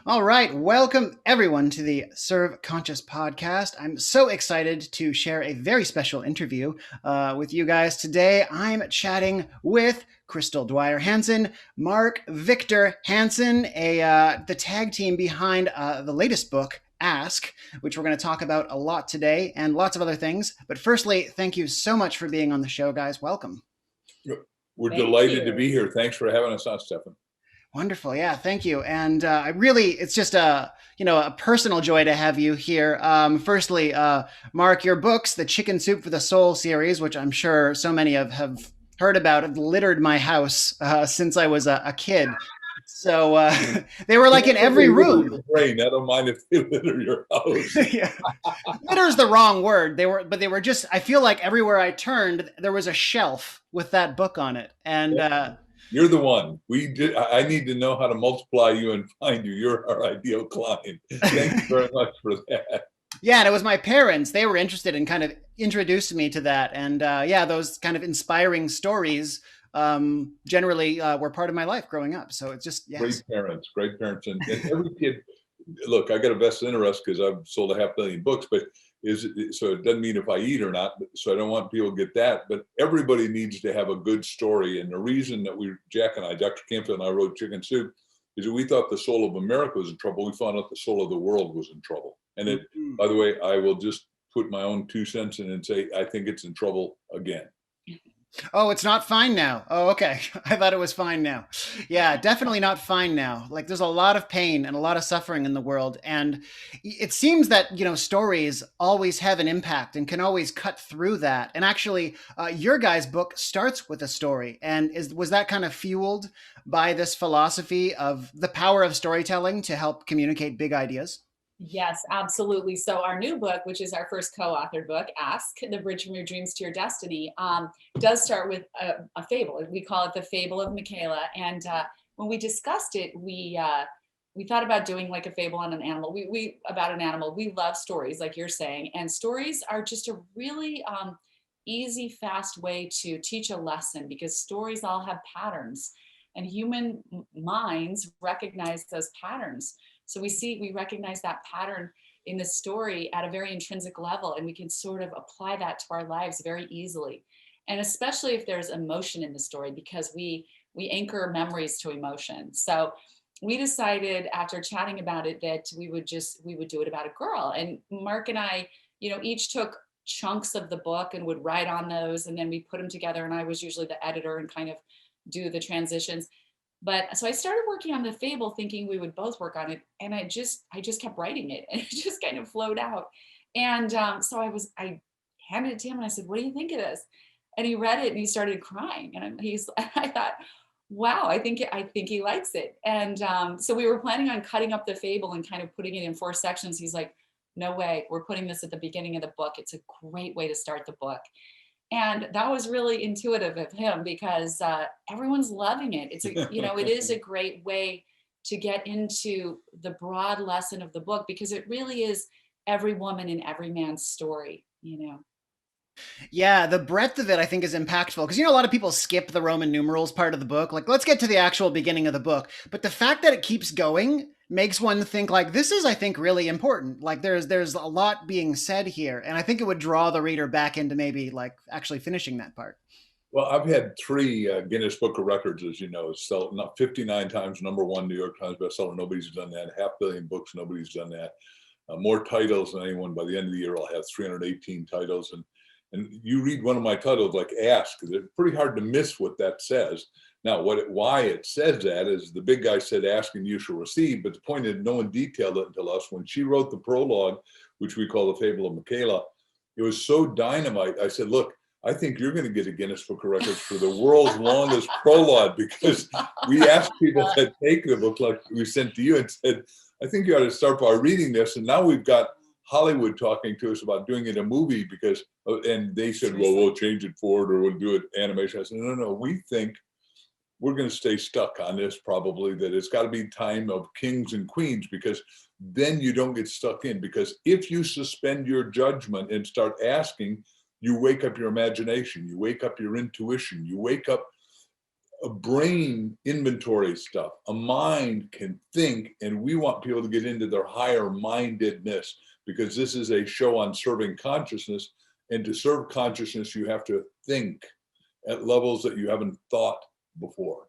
All right, welcome everyone to the Serve Conscious podcast. I'm so excited to share a very special interview with you guys today. I'm chatting with Crystal Dwyer Hansen, Mark Victor Hansen, the tag team behind the latest book, Ask, which we're going to talk about a lot today and lots of other things. But firstly, thank you so much for being on the show, guys. Welcome. We're Thank delighted you. to be here. Thanks for having us on, Stefan. Wonderful. Yeah, thank you. And I really, it's just a personal joy to have you here. Firstly, Mark, your books, the Chicken Soup for the Soul series, which I'm sure so many have heard about, have littered my house since I was a kid. So they were like in every room. Your brain. I don't mind if they litter your house. Yeah. Litter's the wrong word. They were just, I feel like everywhere I turned, there was a shelf with that book on it. And You're the one. I need to know how to multiply you and find you. You're our ideal client. Thank you very much for that. yeah, and it was my parents. They were interested and kind of introduced me to that. And yeah, those kind of inspiring stories generally were part of my life growing up. So it's just, yes. Great parents. And every kid, look, I got a vested interest because I've sold 500,000 books, but so it doesn't mean if I eat or not, so I don't want people to get that, but everybody needs to have a good story. And the reason that Jack and I, Dr. Canfield and I wrote Chicken Soup is that we thought the soul of America was in trouble. We found out the soul of the world was in trouble. And by the way, I will just put my own 2 cents in and say, I think it's in trouble again. Oh, it's not fine now. Oh, okay. I thought it was fine now. Yeah, definitely not fine now. Like there's a lot of pain and a lot of suffering in the world. And it seems that, stories always have an impact and can always cut through that. And actually, your guys' book starts with a story. And was that kind of fueled by this philosophy of the power of storytelling to help communicate big ideas? Yes, absolutely. So our new book, which is our first co-authored book, Ask, The Bridge from Your Dreams to Your Destiny, does start with a fable. We call it the Fable of Michaela. And when we discussed it, we thought about doing like a fable on an animal. We about an animal. We love stories, like you're saying. And stories are just a really easy, fast way to teach a lesson because stories all have patterns. And human minds recognize those patterns. So we recognize that pattern in the story at a very intrinsic level, and we can sort of apply that to our lives very easily. And especially if there's emotion in the story, because we anchor memories to emotion. So we decided after chatting about it that we would do it about a girl. And Mark and I, each took chunks of the book and would write on those, and then we put them together. And I was usually the editor and kind of do the transitions. But so I started working on the fable thinking we would both work on it. And I just kept writing it and it just kind of flowed out. And so I handed it to him and I said, what do you think of this? And he read it and he started crying. And I thought, wow, I think he likes it. And so we were planning on cutting up the fable and kind of putting it in 4 sections. He's like, no way, we're putting this at the beginning of the book. It's a great way to start the book. And that was really intuitive of him because everyone's loving it. It is a great way to get into the broad lesson of the book because it really is every woman and every man's story. Yeah, the breadth of it I think is impactful because a lot of people skip the Roman numerals part of the book. Like, let's get to the actual beginning of the book. But the fact that it keeps going makes one think like this is, I think, really important. Like there's a lot being said here, and I think it would draw the reader back into maybe like actually finishing that part. Well, I've had 3 Guinness Book of Records, as you know, sell 59 times #1 New York Times bestseller. Nobody's done that. 500 million books. Nobody's done that. More titles than anyone. By the end of the year, I'll have 318 titles. And you read one of my titles like Ask, it's pretty hard to miss what that says. Now, why it says that is the big guy said, ask and you shall receive. But the point is, no one detailed it until us. When she wrote the prologue, which we call the Fable of Michaela, it was so dynamite. I said, look, I think you're going to get a Guinness Book of Records for the world's longest prologue because we asked people to take the book like we sent to you and said, I think you ought to start by reading this. And now we've got Hollywood talking to us about doing it a movie because, and they said, well, we'll change it forward or we'll do it animation. I said, no, we think we're going to stay stuck on this probably, that it's got to be time of kings and queens because then you don't get stuck in. Because if you suspend your judgment and start asking, you wake up your imagination, you wake up your intuition, you wake up a brain inventory stuff. A mind can think, and we want people to get into their higher mindedness, because this is a show on serving consciousness. And to serve consciousness, you have to think at levels that you haven't thought before.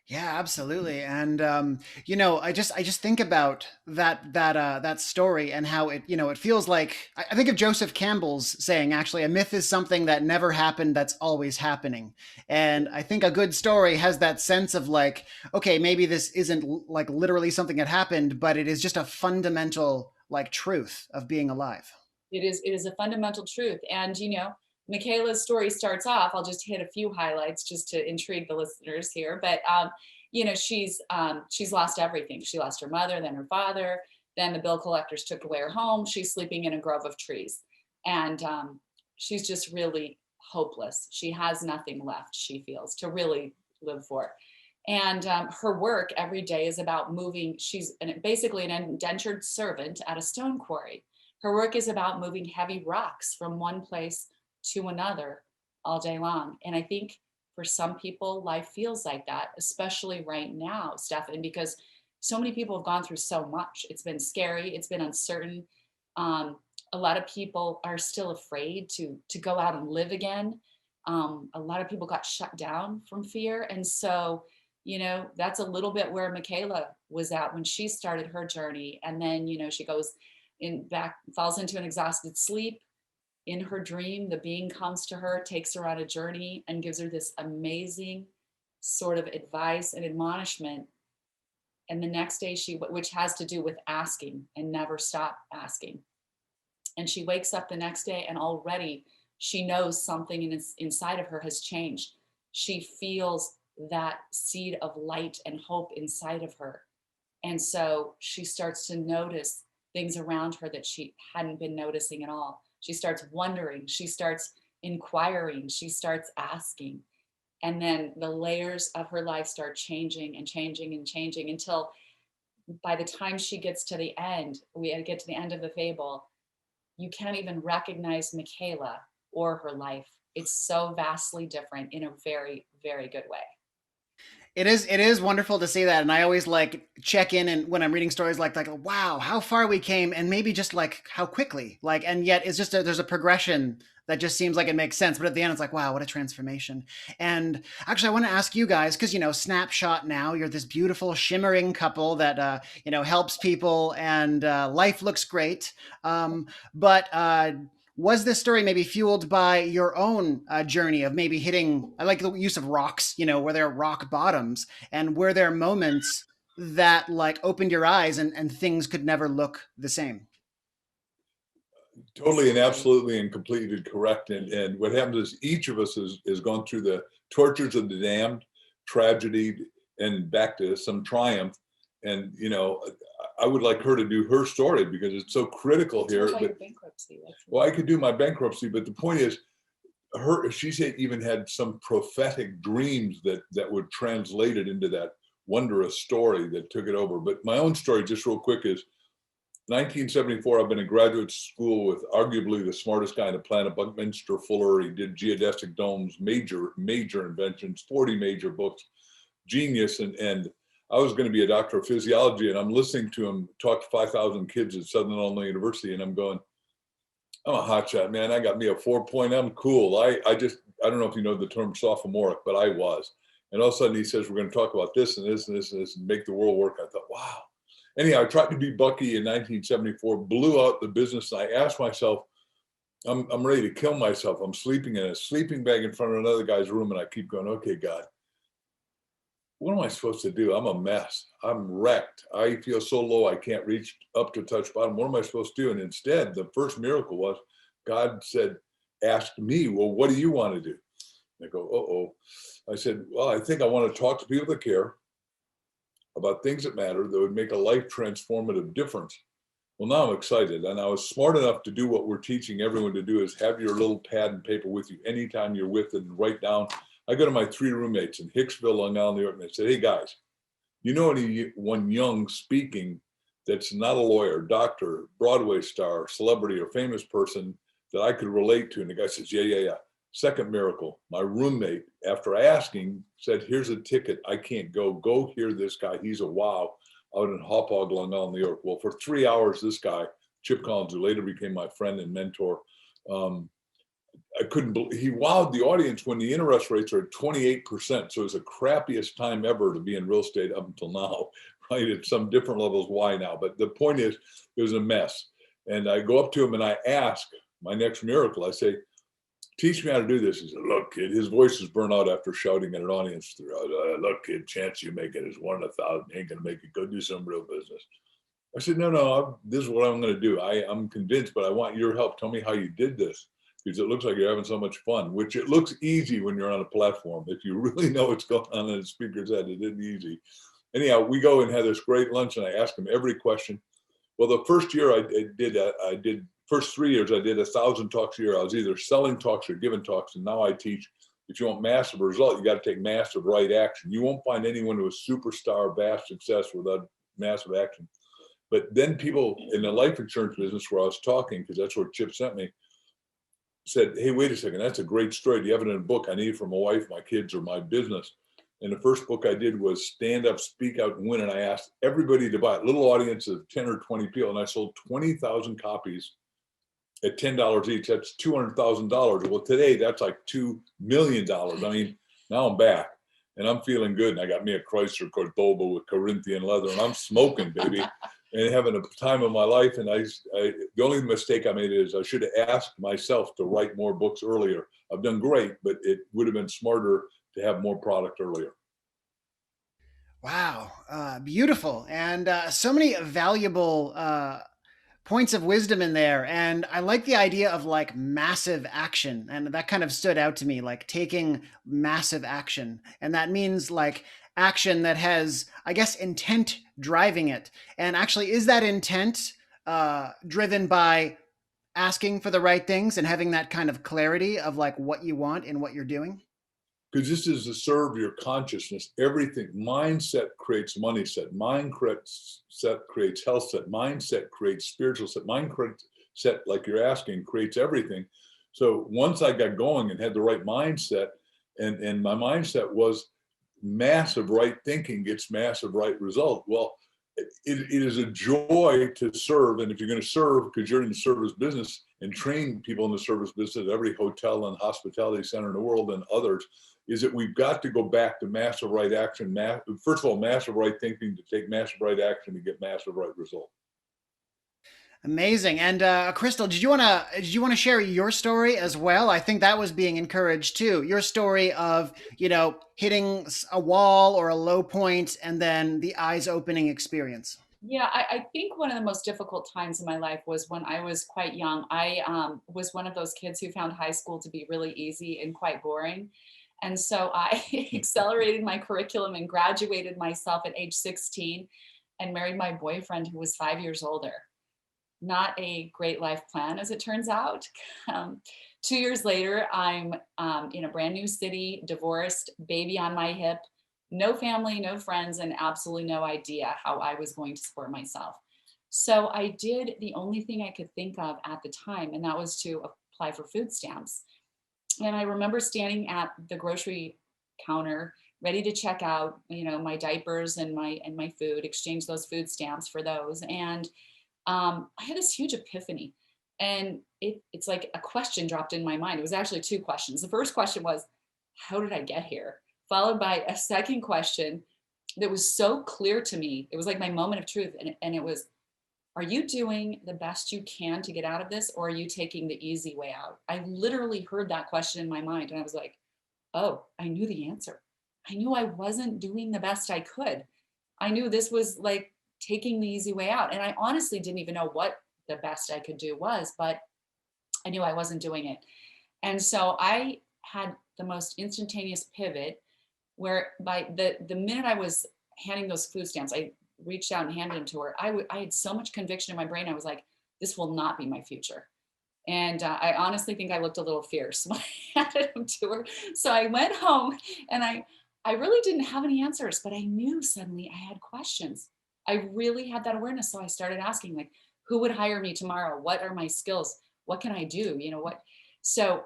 Yeah, absolutely. And you know, I just think about that story and how it, you know, it feels like I think of Joseph Campbell's saying, actually, a myth is something that never happened that's always happening. And I think a good story has that sense of like, okay, maybe this isn't like literally something that happened, but it is just a fundamental like truth of being alive. It is a fundamental truth. And Michaela's story starts off, I'll just hit a few highlights just to intrigue the listeners here. But she's lost everything. She lost her mother, then her father, then the bill collectors took away her home. She's sleeping in a grove of trees. And she's just really hopeless. She has nothing left, she feels, to really live for. And her work every day is about moving. She's basically an indentured servant at a stone quarry. Her work is about moving heavy rocks from one place to another all day long. And I think for some people, life feels like that, especially right now, Stephanie, because so many people have gone through so much. It's been scary, it's been uncertain. A lot of people are still afraid to go out and live again. A lot of people got shut down from fear. And so, that's a little bit where Michaela was at when she started her journey. And then, she goes falls into an exhausted sleep. In her dream, the being comes to her, takes her on a journey, and gives her this amazing sort of advice and admonishment. And the next day, which has to do with asking and never stop asking. And she wakes up the next day, and already she knows something inside of her has changed. She feels that seed of light and hope inside of her. And so she starts to notice things around her that she hadn't been noticing at all. She starts wondering, she starts inquiring, she starts asking. And then the layers of her life start changing and changing and changing until by the time she gets to the end, we get to the end of the fable, you can't even recognize Michaela or her life. It's so vastly different in a very, very good way. It is wonderful to see that, and I always like check in and when I'm reading stories like wow, how far we came, and maybe just like how quickly, like, and yet it's just there's a progression that just seems like it makes sense, but at the end it's like, wow, what a transformation. And actually, I want to ask you guys, because snapshot now, you're this beautiful shimmering couple that helps people, and life looks great. But was this story maybe fueled by your own journey of maybe hitting, I like the use of rocks, where there are rock bottoms, and were there moments that like opened your eyes and things could never look the same? Totally and absolutely and completely correct. And what happens is each of us is gone through the tortures of the damned, tragedy, and back to some triumph. And I would like her to do her story because it's so critical here. What about your bankruptcy? Well, I could do my bankruptcy, but the point is, she even had some prophetic dreams that were translated into that wondrous story that took it over. But my own story, just real quick, is 1974. I've been in graduate school with arguably the smartest guy on the planet, Buckminster Fuller. He did geodesic domes, major inventions, 40 major books, genius. And I was going to be a doctor of physiology, and I'm listening to him talk to 5,000 kids at Southern Illinois University, and I'm going, I'm a hotshot, man. I got me a 4.0. I'm cool. I don't know if you know the term sophomoric, but I was. And all of a sudden he says, we're going to talk about this and this and this and this and make the world work. I thought, wow. Anyhow, I tried to be Bucky in 1974, blew out the business. And I asked myself, I'm ready to kill myself. I'm sleeping in a sleeping bag in front of another guy's room. And I keep going, okay, God, what am I supposed to do? I'm a mess. I'm wrecked. I feel so low I can't reach up to touch bottom. What am I supposed to do? And instead, the first miracle was God said, ask me, well, what do you want to do? And I go, uh-oh. I said, well, I think I want to talk to people that care about things that matter, that would make a life transformative difference. Well, now I'm excited. And I was smart enough to do what we're teaching everyone to do, is have your little pad and paper with you anytime you're with it and write down. I go to my 3 roommates in Hicksville, Long Island, New York, and I said, hey guys, you know anyone young speaking that's not a lawyer, doctor, Broadway star, celebrity, or famous person that I could relate to? And the guy says, yeah. Second miracle, my roommate, after asking, said, here's a ticket. I can't go. Go hear this guy. He's a wow out in Hauppauge, Long Island, New York. Well, for 3 hours, this guy, Chip Collins, who later became my friend and mentor, I couldn't believe he wowed the audience when the interest rates are at 28%. So it was the crappiest time ever to be in real estate up until now, right? At some different levels, why now? But the point is, it was a mess. And I go up to him and I ask my next miracle, I say, teach me how to do this. He said, look, kid, his voice is burnt out after shouting at an audience. Look, kid, chance you make it is 1 in 1,000. Ain't going to make it. Go do some real business. I said, no, this is what I'm going to do. I'm convinced, but I want your help. Tell me how you did this, because it looks like you're having so much fun, which it looks easy when you're on a platform. If you really know what's going on in the speaker's head, it isn't easy. Anyhow, we go and have this great lunch, and I ask him every question. Well, the first year first 3 years, I did 1,000 talks a year. I was either selling talks or giving talks. And now I teach, if you want massive result, you got to take massive right action. You won't find anyone who is superstar, vast success without massive action. But then people in the life insurance business where I was talking, because that's where Chip sent me, said, hey, wait a second, that's a great story. Do you have it in a book? I need it for my wife, my kids, or my business. And the first book I did was Stand Up, Speak Out, and Win. And I asked everybody to buy it, little audience of 10 or 20 people. And I sold 20,000 copies at $10 each. That's $200,000. Well, today that's like $2 million. I mean, now I'm back and I'm feeling good. And I got me a Chrysler Cordoba with Corinthian leather, and I'm smoking, baby, and having a time of my life. And the only mistake I made is I should have asked myself to write more books earlier. I've done great, but it would have been smarter to have more product earlier. Wow, beautiful, and so many valuable points of wisdom in there. And I like the idea of like massive action, and that kind of stood out to me, like taking massive action, and that means like action that has, I guess, intent driving it. And actually, is that intent driven by asking for the right things and having that kind of clarity of like what you want and what you're doing? Because this is to serve your consciousness. Everything, mindset creates money set. Mindset creates health set. Mindset creates spiritual set. Mindset, like you're asking, creates everything. So once I got going and had the right mindset, and my mindset was massive right thinking gets massive right result. Well, it is a joy to serve. And if you're going to serve, because you're in the service business and train people in the service business at every hotel and hospitality center in the world and others, is that we've got to go back to massive right action. First of all, massive right thinking to take massive right action to get massive right result. Amazing. And Crystal, did you want to share your story as well? I think that was being encouraged too. Your story of, hitting a wall or a low point and then the eyes opening experience. Yeah, I think one of the most difficult times in my life was when I was quite young. I was one of those kids who found high school to be really easy and quite boring. And so I accelerated my curriculum and graduated myself at age 16 and married my boyfriend who was 5 years older. Not a great life plan, as it turns out. Um, 2 years later, I'm in a brand new city, divorced, baby on my hip, no family, no friends, and absolutely no idea how I was going to support myself. So I did the only thing I could think of at the time, and that was to apply for food stamps. And I remember standing at the grocery counter, ready to check out, my diapers and my food, exchange those food stamps for those. And I had this huge epiphany, and it's like a question dropped in my mind. It was actually two questions. The first question was, how did I get here? Followed by a second question that was so clear to me. It was like my moment of truth. And it was, are you doing the best you can to get out of this, or are you taking the easy way out? I literally heard that question in my mind, and I was like, oh, I knew the answer. I knew I wasn't doing the best I could. I knew this was like taking the easy way out. And I honestly didn't even know what the best I could do was, but I knew I wasn't doing it. And so I had the most instantaneous pivot where by the minute I was handing those food stamps, I reached out and handed them to her. I had so much conviction in my brain. I was like, this will not be my future. And I honestly think I looked a little fierce when I handed them to her. So I went home and I really didn't have any answers, but I knew suddenly I had questions. I really had that awareness. So I started asking, like, who would hire me tomorrow? What are my skills? What can I do? So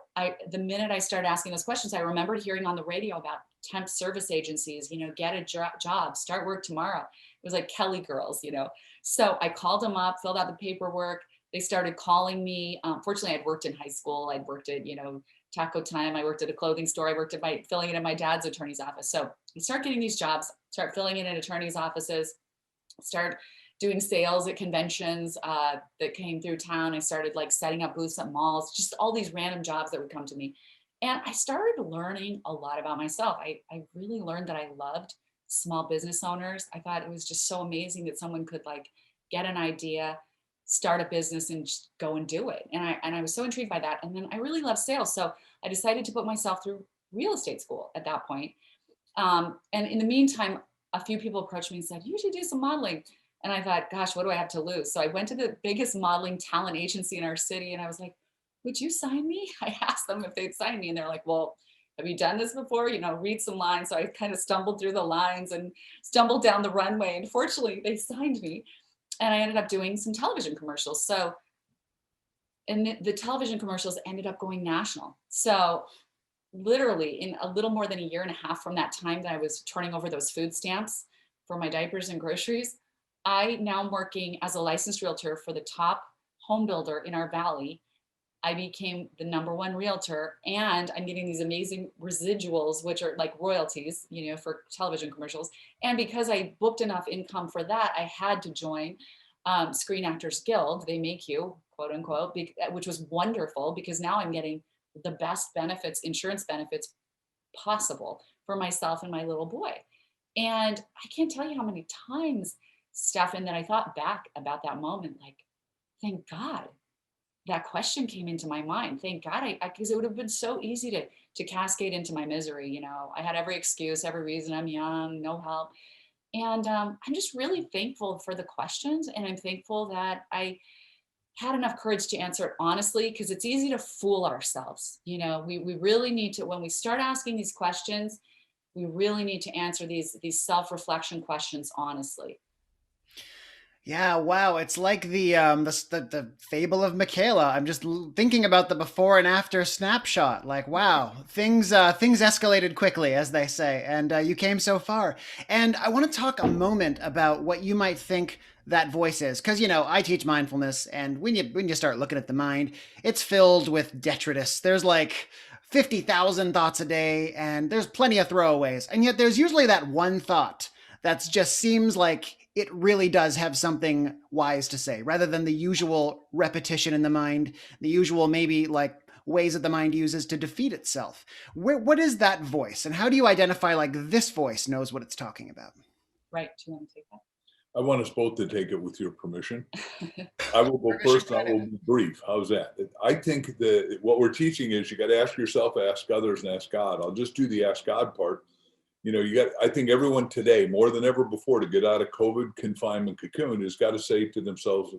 the minute I started asking those questions, I remembered hearing on the radio about temp service agencies, get a job, start work tomorrow. It was like Kelly girls. So I called them up, filled out the paperwork. They started calling me. Fortunately, I'd worked in high school. I'd worked at, Taco Time. I worked at a clothing store. I worked at filling it in my dad's attorney's office. So you start getting these jobs, start filling it in attorney's offices, start doing sales at conventions that came through town. I started like setting up booths at malls, just all these random jobs that would come to me. And I started learning a lot about myself. I really learned that I loved small business owners. I thought it was just so amazing that someone could like get an idea, start a business and just go and do it. And I was so intrigued by that. And then I really love sales. So I decided to put myself through real estate school at that point. And in the meantime, a few people approached me and said, you should do some modeling. And I thought, gosh, what do I have to lose? So I went to the biggest modeling talent agency in our city. And I was like, would you sign me? I asked them if they'd sign me. And they're like, well, have you done this before? Read some lines. So I kind of stumbled through the lines and stumbled down the runway. And fortunately, they signed me. And I ended up doing some television commercials. And the television commercials ended up going national. So literally in a little more than a year and a half from that time that I was turning over those food stamps for my diapers and groceries, I now am working as a licensed realtor for the top home builder in our valley. I became the #1 realtor, and I'm getting these amazing residuals, which are like royalties, for television commercials. And because I booked enough income for that, I had to join Screen Actors Guild. They make you, quote unquote, which was wonderful because now I'm getting the best benefits, insurance benefits possible for myself and my little boy. And I can't tell you how many times, Stefan, that I thought back about that moment, like, thank God that question came into my mind. Thank God, because it would have been so easy to cascade into my misery. I had every excuse, every reason. I'm young, no help. And I'm just really thankful for the questions. And I'm thankful that I had enough courage to answer it honestly, because it's easy to fool ourselves. We really need to, when we start asking these questions, we really need to answer these self-reflection questions honestly. Yeah, wow. It's like the fable of Michaela. I'm just thinking about the before and after snapshot. Like, wow, things escalated quickly, as they say, and you came so far. And I want to talk a moment about what you might think that voice is, because I teach mindfulness, and when you start looking at the mind, it's filled with detritus. There's like 50,000 thoughts a day, and there's plenty of throwaways, and yet there's usually that one thought that just seems like it really does have something wise to say, rather than the usual repetition in the mind, the usual maybe like ways that the mind uses to defeat itself. What is that voice, and how do you identify like this voice knows what it's talking about? Right. Do you want to take that? I want us both to take it with your permission. I will go first and I will be brief. How's that? I think that what we're teaching is you got to ask yourself, ask others, and ask God. I'll just do the ask God part. I think everyone today, more than ever before, to get out of COVID confinement cocoon, has got to say to themselves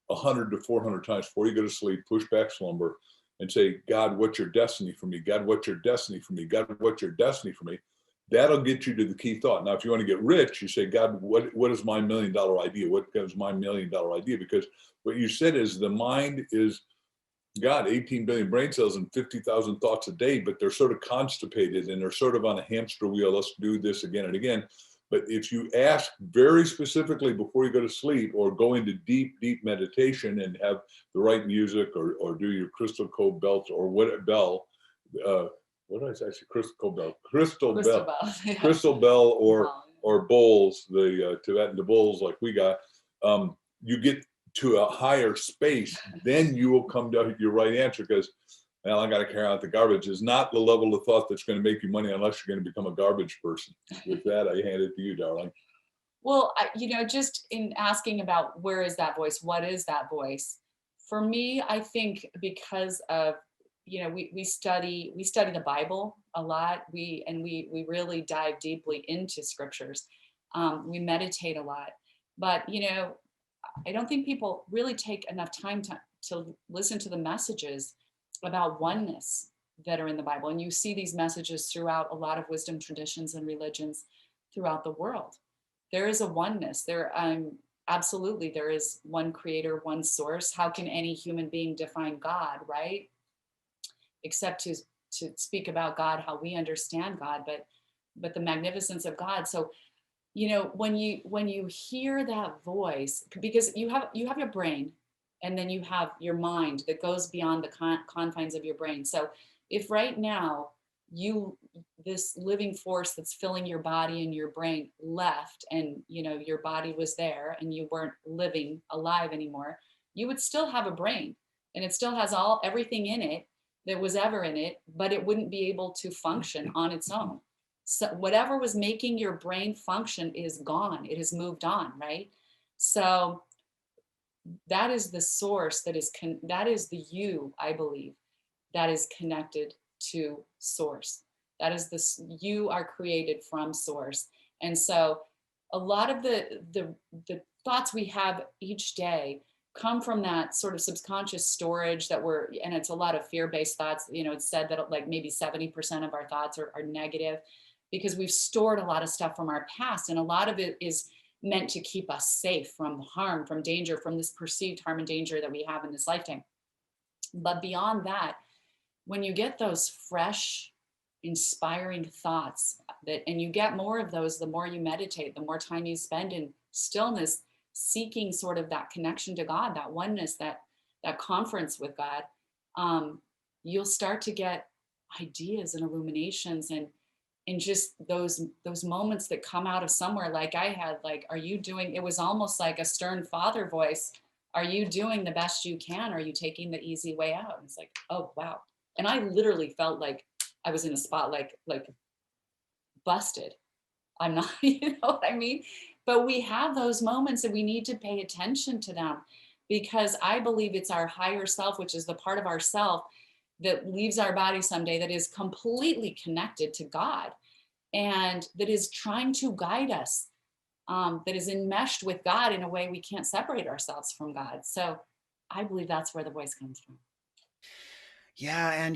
100 to 400 times before you go to sleep, push back slumber, and say, God, what's your destiny for me? God, what's your destiny for me? God, what's your destiny for me? That'll get you to the key thought. Now, if you want to get rich, you say, God, what is my $1 million idea? What is my $1 million idea? Because what you said is the mind is, God, 18 billion brain cells and 50,000 thoughts a day, but they're sort of constipated and they're sort of on a hamster wheel. Let's do this again and again. But if you ask very specifically before you go to sleep, or go into deep, deep meditation and have the right music, or do your crystal code belts, or what bell, what did I say? Crystal bell, Yeah. crystal bell, or bowls, the Tibetan bowls like we got. You get to a higher space, then you will come to your right answer. Because, well, I got to carry out the garbage is not the level of thought that's going to make you money unless you're going to become a garbage person. With that, I hand it to you, darling. Well, just in asking about where is that voice, what is that voice? For me, I think because of, we study the Bible a lot. We really dive deeply into scriptures. We meditate a lot, but I don't think people really take enough time to listen to the messages about oneness that are in the Bible. And you see these messages throughout a lot of wisdom traditions and religions throughout the world. There is a oneness there. Absolutely. There is one creator, one source. How can any human being define God, right? except to speak about God, how we understand God, but the magnificence of God. So, when you hear that voice, because you have your brain, and then you have your mind that goes beyond the confines of your brain. So if right now you this living force that's filling your body and your brain left, and your body was there and you weren't living alive anymore, you would still have a brain, and it still has everything in it that was ever in it, but it wouldn't be able to function on its own. So whatever was making your brain function is gone. It has moved on, right? So that is the source, that is the you, I believe, that is connected to source. That is this, you are created from source. And so a lot of the thoughts we have each day come from that sort of subconscious storage and it's a lot of fear-based thoughts. It's said that like maybe 70% of our thoughts are negative, because we've stored a lot of stuff from our past, and a lot of it is meant to keep us safe from harm, from danger, from this perceived harm and danger that we have in this lifetime. But beyond that, when you get those fresh, inspiring thoughts, and you get more of those, the more you meditate, the more time you spend in stillness, seeking sort of that connection to God, that oneness, that conference with God, you'll start to get ideas and illuminations, and just those moments that come out of somewhere, like I had, like, it was almost like a stern father voice. Are you doing the best you can? Are you taking the easy way out? And it's like, oh, wow. And I literally felt like I was in a spot, like busted. I'm not, you know what I mean? But we have those moments, and we need to pay attention to them, because I believe it's our higher self, which is the part of ourself that leaves our body someday, that is completely connected to God, and that is trying to guide us, that is enmeshed with God in a way we can't separate ourselves from God. So I believe that's where the voice comes from. Yeah, and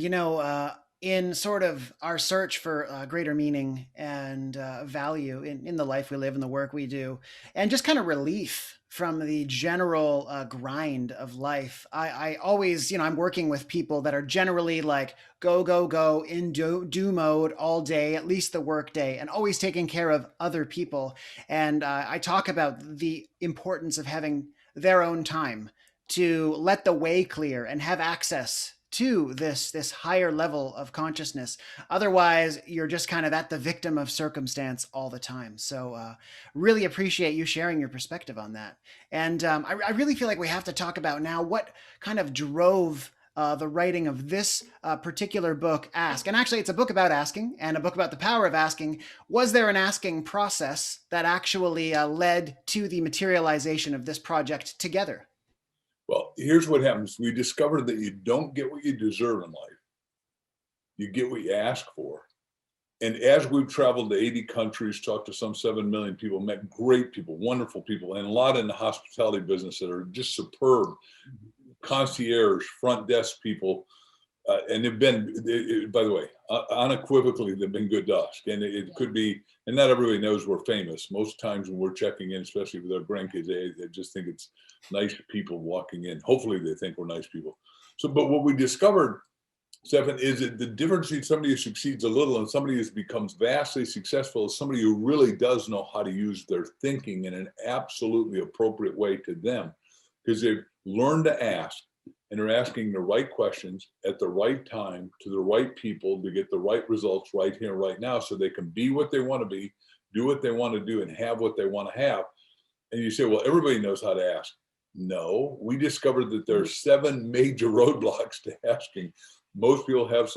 in sort of our search for greater meaning and value in the life we live and the work we do, and just kind of relief from the general grind of life, I always, I'm working with people that are generally like go, go, go in do mode all day, at least the work day, and always taking care of other people. And I talk about the importance of having their own time to let the way clear and have access to this higher level of consciousness. Otherwise, you're just kind of at the victim of circumstance all the time. So really appreciate you sharing your perspective on that. And I really feel like we have to talk about now what kind of drove the writing of this particular book, Ask. And actually, it's a book about asking and a book about the power of asking. Was there an asking process that actually led to the materialization of this project together? Well, here's what happens. We discovered that you don't get what you deserve in life. You get what you ask for. And as we've traveled to 80 countries, talked to some 7 million people, met great people, wonderful people, and a lot in the hospitality business that are just superb, concierge, front desk people. And they've been, by the way, unequivocally, they've been good to us. And it could be, and not everybody knows we're famous. Most times when we're checking in, especially with our grandkids, they just think it's nice people walking in. Hopefully they think we're nice people. So, but what we discovered, Stefan, is that the difference between somebody who succeeds a little and somebody who becomes vastly successful is somebody who really does know how to use their thinking in an absolutely appropriate way to them, because they've learned to ask, and they're asking the right questions at the right time to the right people to get the right results right here, right now, so they can be what they want to be, do what they want to do, and have what they want to have. And you say, well, everybody knows how to ask. No, we discovered that there are 7 major roadblocks to asking. Most people have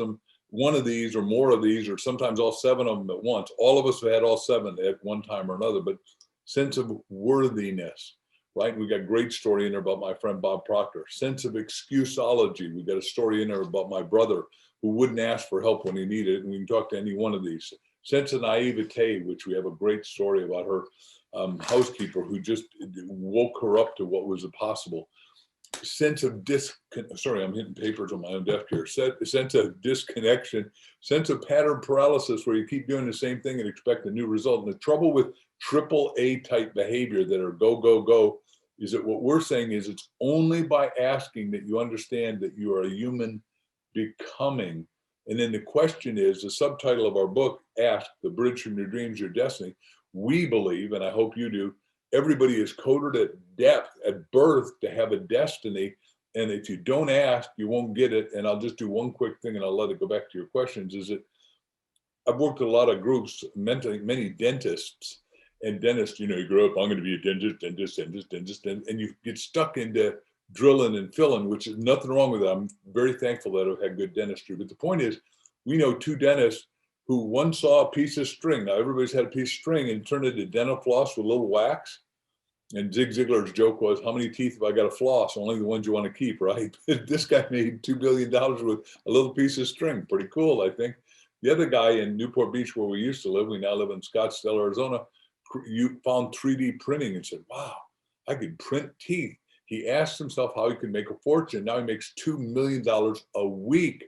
one of these or more of these, or sometimes all 7 of them at once. All of us have had all 7 at one time or another, but sense of worthiness, right? We got a great story in there about my friend Bob Proctor. Sense of excusology. We got a story in there about my brother who wouldn't ask for help when he needed it. And we can talk to any one of these. Sense of naivete, which we have a great story about her housekeeper who just woke her up to what was possible. Sense of sorry, I'm hitting papers on my own desk here. Sense of disconnection, sense of pattern paralysis, where you keep doing the same thing and expect a new result. And the trouble with AAA type behavior that are go, go, go, is that what we're saying is it's only by asking that you understand that you are a human becoming. And then the question is, the subtitle of our book, Ask, The Bridge from Your Dreams, Your Destiny. We believe, and I hope you do, everybody is coded at depth, at birth, to have a destiny. And if you don't ask, you won't get it. And I'll just do one quick thing and I'll let it go back to your questions, is that I've worked with a lot of groups, many dentists, and dentists, you know, you grow up, I'm going to be a dentist, and you get stuck into drilling and filling, which is nothing wrong with it. I'm very thankful that I've had good dentistry. But the point is, we know two dentists who one saw a piece of string. Now, everybody's had a piece of string and turned it into dental floss with a little wax. And Zig Ziglar's joke was, how many teeth have I got to floss? Only the ones you want to keep, right? This guy made $2 billion with a little piece of string. Pretty cool, I think. The other guy in Newport Beach, where we used to live, we now live in Scottsdale, Arizona, you found 3D printing and said, wow, I could print teeth. He asked himself how he could make a fortune. Now he makes $2 million a week.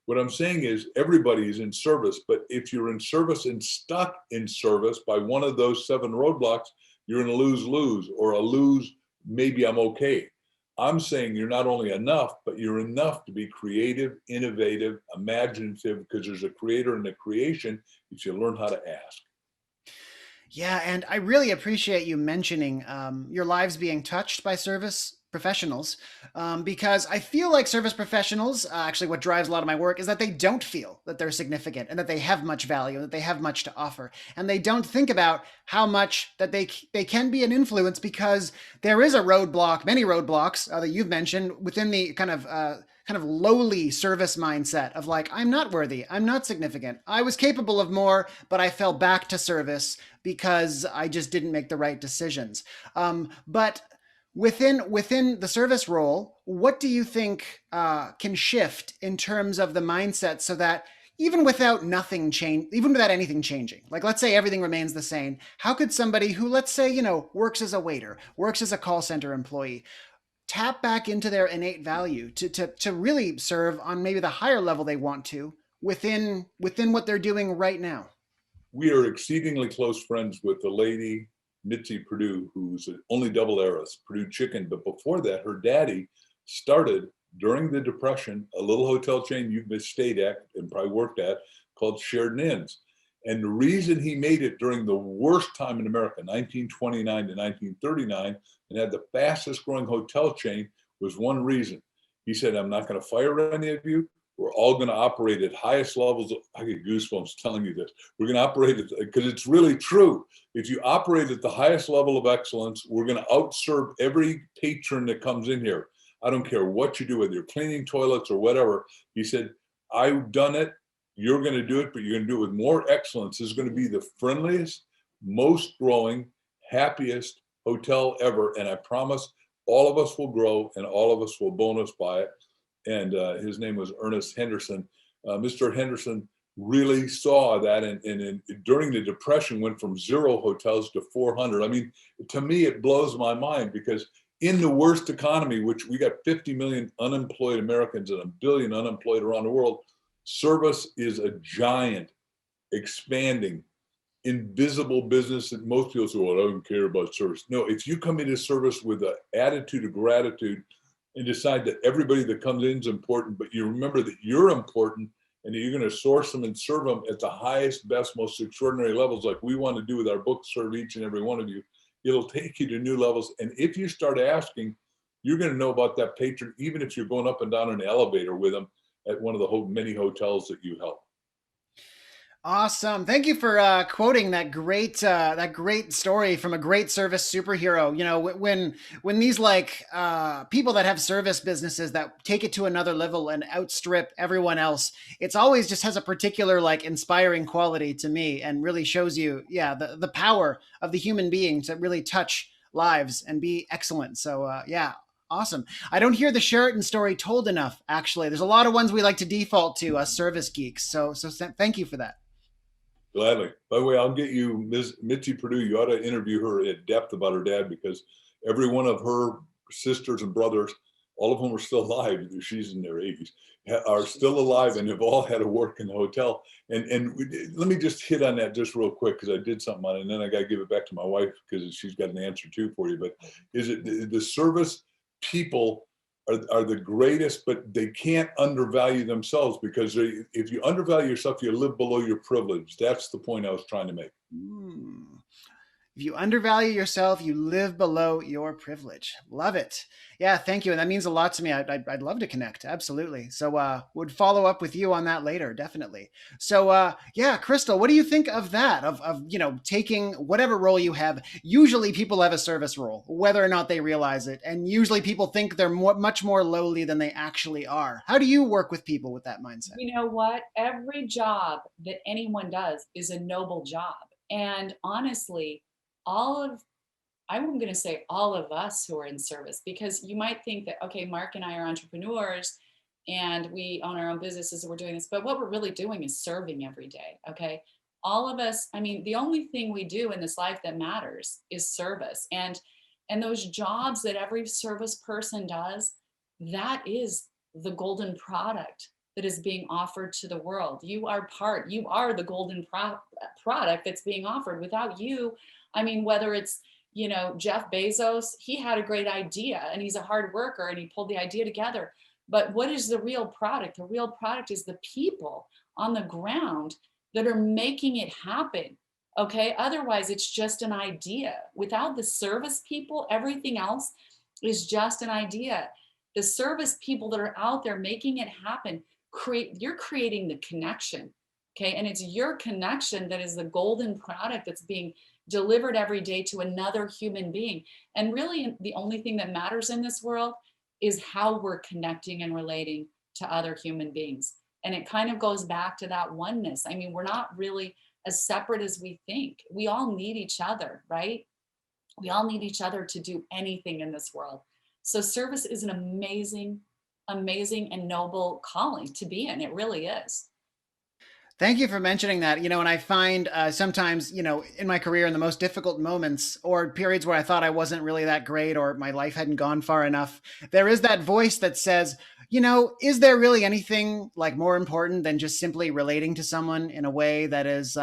What I'm saying is everybody is in service, but if you're in service and stuck in service by one of those 7 roadblocks, you're in a lose-lose, or a lose, maybe I'm okay. I'm saying you're not only enough, but you're enough to be creative, innovative, imaginative, because there's a creator in the creation if you learn how to ask. Yeah, and I really appreciate you mentioning your lives being touched by service professionals, because I feel like service professionals, actually what drives a lot of my work is that they don't feel that they're significant and that they have much value, and that they have much to offer. And they don't think about how much that they can be an influence, because there is a roadblock, many roadblocks that you've mentioned within the kind of lowly service mindset of like, I'm not worthy, I'm not significant, I was capable of more, but I fell back to service because I just didn't make the right decisions. But within the service role, what do you think can shift in terms of the mindset, so that even without anything changing, like let's say everything remains the same, how could somebody who, let's say, works as a waiter, works as a call center employee, tap back into their innate value to really serve on maybe the higher level they want to within what they're doing right now? We are exceedingly close friends with the lady, Mitzi Purdue, who's an only double heiress, Purdue Chicken. But before that, her daddy started during the Depression a little hotel chain you've stayed at and probably worked at called Sheridan Inns. And the reason he made it during the worst time in America, 1929 to 1939, and had the fastest growing hotel chain, was one reason. He said, I'm not going to fire any of you. We're all going to operate at highest levels. I get goosebumps telling you this. We're going to operate at, because it's really true. If you operate at the highest level of excellence, we're going to outserve every patron that comes in here. I don't care what you do, whether you're cleaning toilets or whatever. He said, I've done it. You're going to do it, but you're going to do it with more excellence. This is going to be the friendliest, most growing, happiest hotel ever. And I promise all of us will grow and all of us will bonus by it. And his name was Ernest Henderson. Mr. Henderson really saw that, and during the Depression went from 0 hotels to 400. I mean, to me, it blows my mind, because in the worst economy, which we got 50 million unemployed Americans and 1 billion unemployed around the world, service is a giant, expanding, invisible business that most people say, well, I don't care about service. No, if you come into service with an attitude of gratitude and decide that everybody that comes in is important, but you remember that you're important and that you're going to source them and serve them at the highest, best, most extraordinary levels, like we want to do with our book, serve each and every one of you, it'll take you to new levels. And if you start asking, you're going to know about that patron, even if you're going up and down an elevator with them at one of the many hotels that you help. Awesome. Thank you for quoting that great story from a great service superhero. When these people that have service businesses that take it to another level and outstrip everyone else, it's always just has a particular inspiring quality to me, and really shows you, the power of the human being to really touch lives and be excellent. So awesome. I don't hear the Sheraton story told enough, actually. There's a lot of ones we like to default to, us service geeks. So thank you for that. Gladly. By the way, I'll get you Ms. Mitzi Purdue. You ought to interview her at depth about her dad, because every one of her sisters and brothers, all of whom are still alive, she's in their 80s, are still alive and have all had to work in the hotel. And let me just hit on that just real quick, because I did something on it, and then I got to give it back to my wife because she's got an answer too for you. But is it the service people are the greatest, but they can't undervalue themselves, because if you undervalue yourself, you live below your privilege. That's the point I was trying to make. Mm. If you undervalue yourself, you live below your privilege. Love it. Yeah, thank you. And that means a lot to me. I'd love to connect. Absolutely. So would follow up with you on that later, definitely. So yeah, Crystal, what do you think of that? Of taking whatever role you have. Usually people have a service role, whether or not they realize it. And usually people think they're much more lowly than they actually are. How do you work with people with that mindset? You know what? Every job that anyone does is a noble job. And honestly, all of I'm going to say all of us who are in service, because you might think that, okay, Mark and I are entrepreneurs and we own our own businesses and we're doing this, but what we're really doing is serving every day. Okay. All of us, I mean, the only thing we do in this life that matters is service. And those jobs that every service person does, that is the golden product that is being offered to the world. You are the golden product that's being offered. Without you, I mean, whether it's, Jeff Bezos, he had a great idea and he's a hard worker and he pulled the idea together. But what is the real product? The real product is the people on the ground that are making it happen. Okay. Otherwise, it's just an idea. Without the service people, everything else is just an idea. The service people that are out there making it happen, you're creating the connection. Okay. And it's your connection that is the golden product that's being delivered every day to another human being. And really, the only thing that matters in this world is how we're connecting and relating to other human beings. And it kind of goes back to that oneness. I mean, we're not really as separate as we think. We all need each other, right? We all need each other to do anything in this world. So service is an amazing, amazing and noble calling to be in. It really is. Thank you for mentioning that. And I find sometimes, in my career, in the most difficult moments or periods where I thought I wasn't really that great or my life hadn't gone far enough, there is that voice that says, is there really anything like more important than just simply relating to someone in a way that is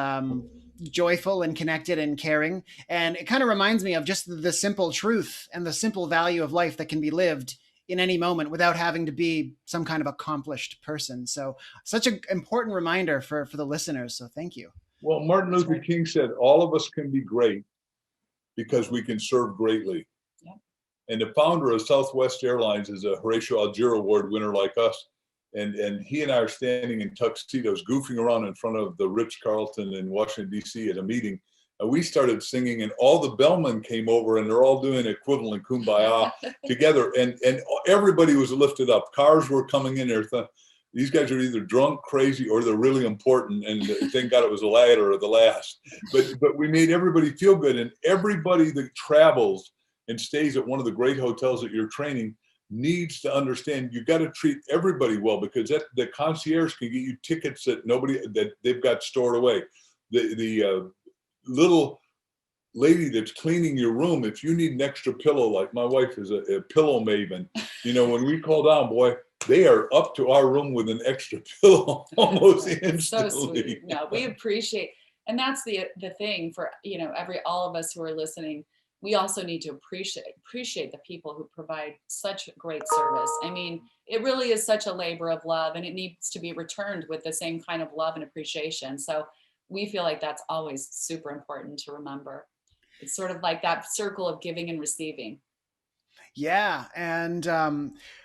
joyful and connected and caring? And it kind of reminds me of just the simple truth and the simple value of life that can be lived in any moment without having to be some kind of accomplished person. So such an important reminder for the listeners. So thank you. Well, Martin Luther King said, all of us can be great because we can serve greatly. Yeah. And the founder of Southwest Airlines is a Horatio Alger Award winner like us. And he and I are standing in tuxedos, goofing around in front of the Ritz-Carlton in Washington, D.C. at a meeting. We started singing, and all the bellmen came over, and they're all doing equivalent kumbaya together. And everybody was lifted up. Cars were coming in there. These guys are either drunk, crazy, or they're really important. And thank God it was the latter or the last. But we made everybody feel good. And everybody that travels and stays at one of the great hotels that you're training needs to understand you got to treat everybody well, because the concierge can get you tickets that they've got stored away. The little lady that's cleaning your room, if you need an extra pillow, like my wife is a pillow maven, when we call down, boy, they are up to our room with an extra pillow almost instantly. So sweet. No, we appreciate, and that's the thing for all of us who are listening. We also need to appreciate the people who provide such great service. I mean, it really is such a labor of love, and it needs to be returned with the same kind of love and appreciation. So we feel like that's always super important to remember. It's sort of like that circle of giving and receiving. Yeah. And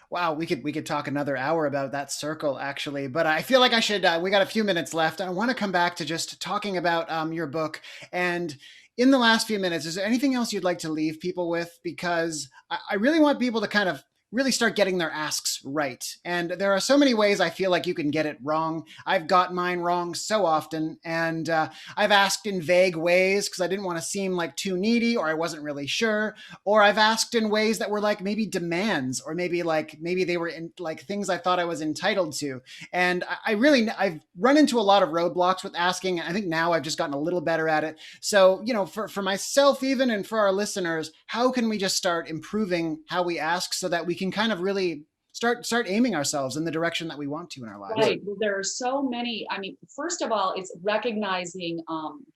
wow, we could talk another hour about that circle actually, but I feel like I should, we got a few minutes left. I want to come back to just talking about your book. And in the last few minutes, is there anything else you'd like to leave people with? Because I really want people to kind of really start getting their asks right. And there are so many ways I feel like you can get it wrong. I've got mine wrong so often. And I've asked in vague ways because I didn't want to seem like too needy, or I wasn't really sure. Or I've asked in ways that were like maybe demands, or maybe they were in like things I thought I was entitled to. And I've run into a lot of roadblocks with asking. I think now I've just gotten a little better at it. So, for myself even, and for our listeners, how can we just start improving how we ask so that we can kind of really start aiming ourselves in the direction that we want to in our lives? Right. Well, there are so many. I mean, first of all, it's recognizing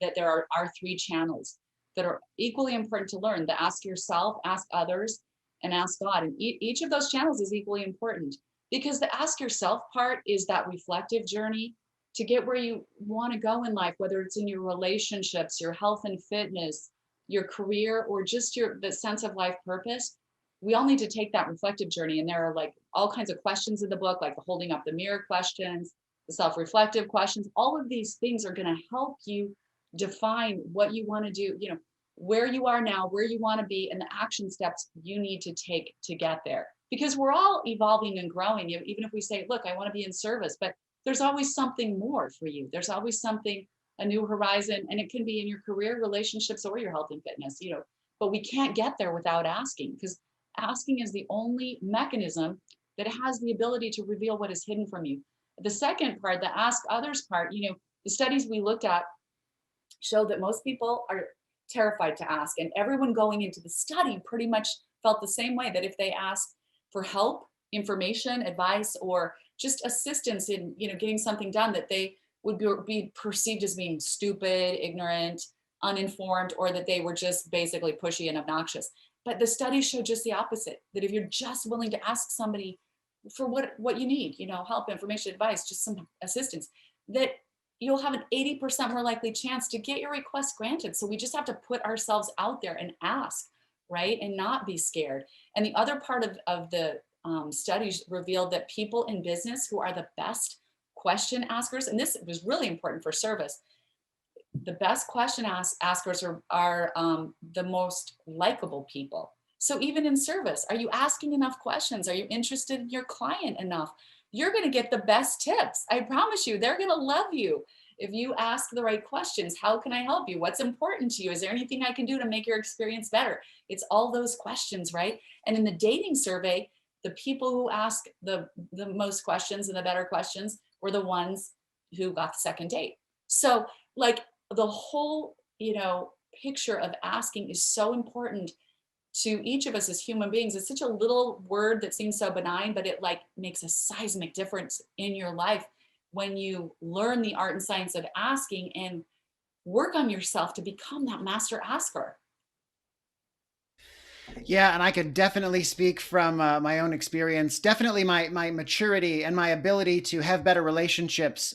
that there are three channels that are equally important to learn: the ask yourself, ask others, and ask God. And each of those channels is equally important, because the ask yourself part is that reflective journey to get where you want to go in life, whether it's in your relationships, your health and fitness, your career, or just the sense of life purpose. We all need to take that reflective journey. And there are like all kinds of questions in the book, like the holding up the mirror questions, the self-reflective questions. All of these things are going to help you define what you want to do, where you are now, where you want to be, and the action steps you need to take to get there. Because we're all evolving and growing. Even if we say, look, I want to be in service, but there's always something more for you. There's always something, a new horizon, and it can be in your career, relationships, or your health and fitness, but we can't get there without asking, because asking is the only mechanism that has the ability to reveal what is hidden from you. The second part, the ask others part, the studies we looked at showed that most people are terrified to ask. And everyone going into the study pretty much felt the same way, that if they asked for help, information, advice, or just assistance in, getting something done, that they would be perceived as being stupid, ignorant, uninformed, or that they were just basically pushy and obnoxious. But the studies show just the opposite, that if you're just willing to ask somebody for what you need, help, information, advice, just some assistance, that you'll have an 80% more likely chance to get your request granted. So we just have to put ourselves out there and ask, right? And not be scared. And the other part of the studies revealed that people in business who are the best question askers, and this was really important for service, the best question askers are the most likable people. So even in service, are you asking enough questions? Are you interested in your client enough? You're going to get the best tips. I promise you, they're going to love you if you ask the right questions. How can I help you? What's important to you? Is there anything I can do to make your experience better? It's all those questions, right? And in the dating survey, the people who ask the most questions and the better questions were the ones who got the second date. So like the whole, picture of asking is so important to each of us as human beings. It's such a little word that seems so benign, but it like makes a seismic difference in your life when you learn the art and science of asking and work on yourself to become that master asker. Yeah, and I could definitely speak from my own experience. Definitely my maturity and my ability to have better relationships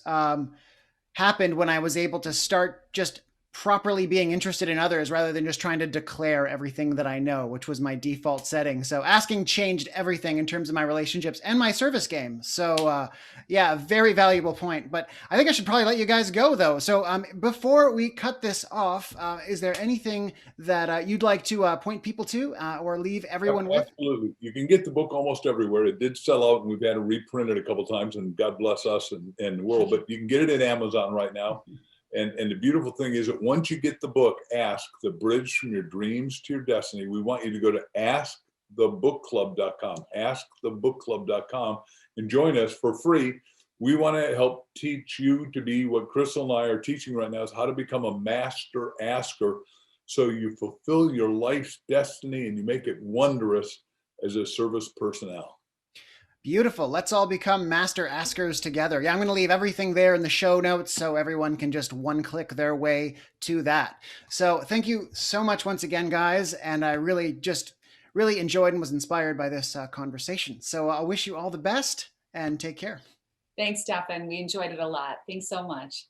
happened when I was able to start just properly being interested in others rather than just trying to declare everything that I know, which was my default setting. So asking changed everything in terms of my relationships and my service game. So yeah, very valuable point. But I think I should probably let you guys go though. So before we cut this off, is there anything that you'd like to point people to or leave everyone with? Absolutely. You can get the book almost everywhere. It did sell out, and we've had to reprint it a couple of times, and God bless us and the world. But you can get it at Amazon right now. And the beautiful thing is that once you get the book, Ask, The Bridge from Your Dreams to Your Destiny, we want you to go to askthebookclub.com, askthebookclub.com, and join us for free. We want to help teach you to be what Crystal and I are teaching right now, is how to become a master asker, so you fulfill your life's destiny and you make it wondrous as a service personnel. Beautiful. Let's all become master askers together. Yeah, I'm going to leave everything there in the show notes so everyone can just one click their way to that. So thank you so much once again, guys. And I really enjoyed and was inspired by this conversation. So I wish you all the best and take care. Thanks, Stefan. We enjoyed it a lot. Thanks so much.